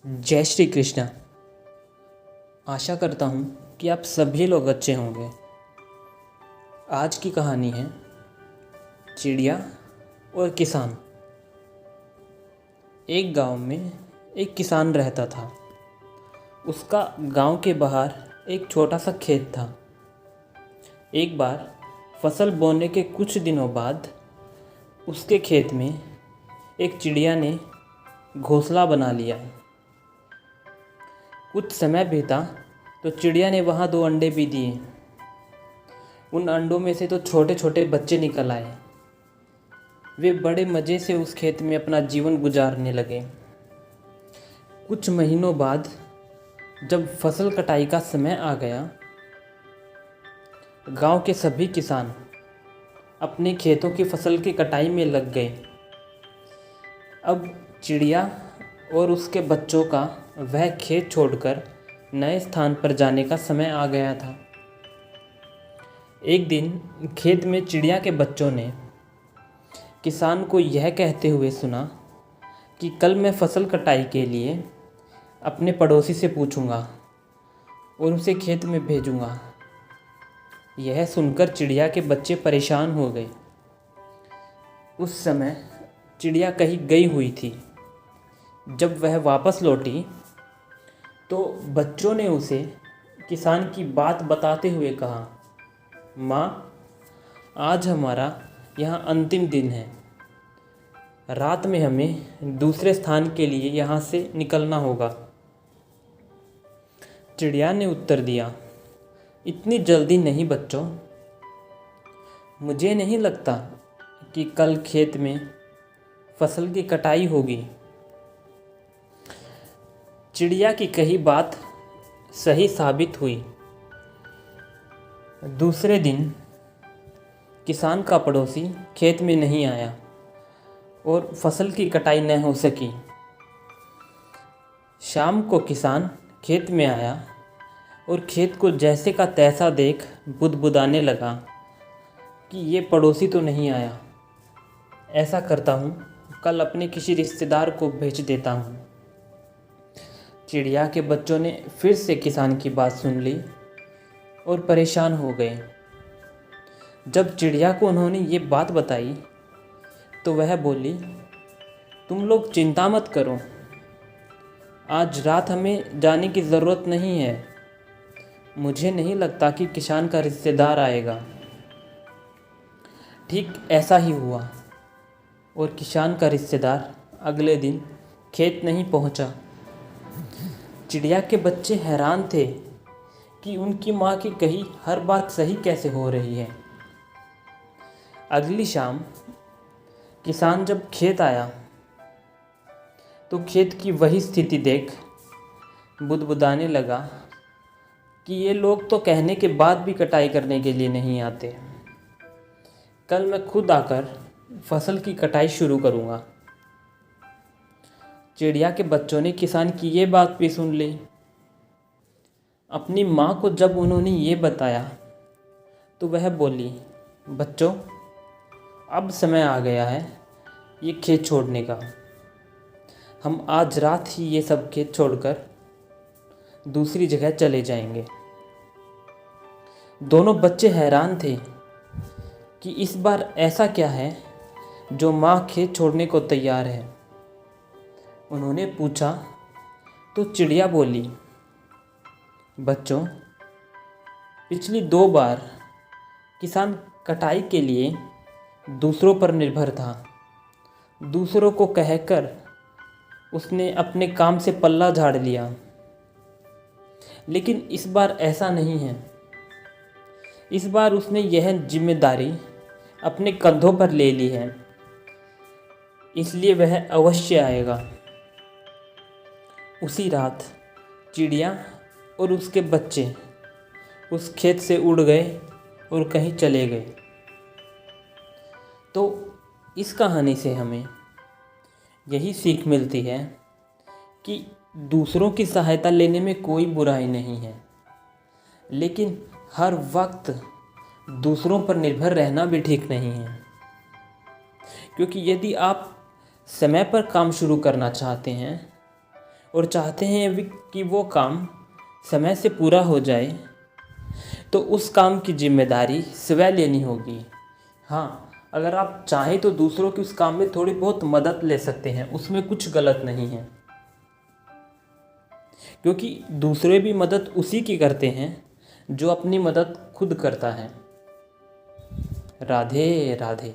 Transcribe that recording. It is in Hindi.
जय श्री कृष्णा। आशा करता हूँ कि आप सभी लोग अच्छे होंगे। आज की कहानी है चिड़िया और किसान। एक गांव में एक किसान रहता था। उसका गांव के बाहर एक छोटा सा खेत था। एक बार फसल बोने के कुछ दिनों बाद उसके खेत में एक चिड़िया ने घोंसला बना लिया। कुछ समय बीता तो चिड़िया ने वहाँ 2 अंडे भी दिए। उन अंडों में से तो छोटे छोटे बच्चे निकल आए। वे बड़े मज़े से उस खेत में अपना जीवन गुजारने लगे। कुछ महीनों बाद जब फसल कटाई का समय आ गया, गांव के सभी किसान अपने खेतों की फसल की कटाई में लग गए। अब चिड़िया और उसके बच्चों का वह खेत छोड़कर नए स्थान पर जाने का समय आ गया था। एक दिन खेत में चिड़िया के बच्चों ने किसान को यह कहते हुए सुना कि कल मैं फसल कटाई के लिए अपने पड़ोसी से पूछूंगा और उसे खेत में भेजूंगा। यह सुनकर चिड़िया के बच्चे परेशान हो गए। उस समय चिड़िया कहीं गई हुई थी। जब वह वापस लौटी तो बच्चों ने उसे किसान की बात बताते हुए कहा, माँ, आज हमारा यहाँ अंतिम दिन है। रात में हमें दूसरे स्थान के लिए यहाँ से निकलना होगा। चिड़िया ने उत्तर दिया, इतनी जल्दी नहीं बच्चों, मुझे नहीं लगता कि कल खेत में फसल की कटाई होगी। चिड़िया की कही बात सही साबित हुई। दूसरे दिन किसान का पड़ोसी खेत में नहीं आया और फसल की कटाई न हो सकी। शाम को किसान खेत में आया और खेत को जैसे का तैसा देख बुदबुदाने लगा कि ये पड़ोसी तो नहीं आया। ऐसा करता हूँ, कल अपने किसी रिश्तेदार को भेज देता हूँ। चिड़िया के बच्चों ने फिर से किसान की बात सुन ली और परेशान हो गए। जब चिड़िया को उन्होंने ये बात बताई तो वह बोली, तुम लोग चिंता मत करो, आज रात हमें जाने की ज़रूरत नहीं है। मुझे नहीं लगता कि किसान का रिश्तेदार आएगा। ठीक ऐसा ही हुआ और किसान का रिश्तेदार अगले दिन खेत नहीं पहुंचा। चिड़िया के बच्चे हैरान थे कि उनकी माँ की कही हर बात सही कैसे हो रही है। अगली शाम किसान जब खेत आया तो खेत की वही स्थिति देख बुदबुदाने लगा कि ये लोग तो कहने के बाद भी कटाई करने के लिए नहीं आते। कल मैं खुद आकर फसल की कटाई शुरू करूँगा। चिड़िया के बच्चों ने किसान की ये बात भी सुन ली। अपनी माँ को जब उन्होंने ये बताया तो वह बोली, बच्चों, अब समय आ गया है ये खेत छोड़ने का। हम आज रात ही ये सब खेत छोड़कर दूसरी जगह चले जाएंगे। दोनों बच्चे हैरान थे कि इस बार ऐसा क्या है जो माँ खेत छोड़ने को तैयार है। उन्होंने पूछा तो चिड़िया बोली, बच्चों, पिछली 2 बार किसान कटाई के लिए दूसरों पर निर्भर था। दूसरों को कहकर उसने अपने काम से पल्ला झाड़ लिया, लेकिन इस बार ऐसा नहीं है। इस बार उसने यह जिम्मेदारी अपने कंधों पर ले ली है, इसलिए वह अवश्य आएगा। उसी रात चिड़िया और उसके बच्चे उस खेत से उड़ गए और कहीं चले गए। तो इस कहानी से हमें यही सीख मिलती है कि दूसरों की सहायता लेने में कोई बुराई नहीं है, लेकिन हर वक्त दूसरों पर निर्भर रहना भी ठीक नहीं है। क्योंकि यदि आप समय पर काम शुरू करना चाहते हैं और चाहते हैं कि वो काम समय से पूरा हो जाए, तो उस काम की जिम्मेदारी स्वयं लेनी होगी। हाँ, अगर आप चाहें तो दूसरों की उस काम में थोड़ी बहुत मदद ले सकते हैं, उसमें कुछ गलत नहीं है, क्योंकि दूसरे भी मदद उसी की करते हैं जो अपनी मदद खुद करता है। राधे राधे।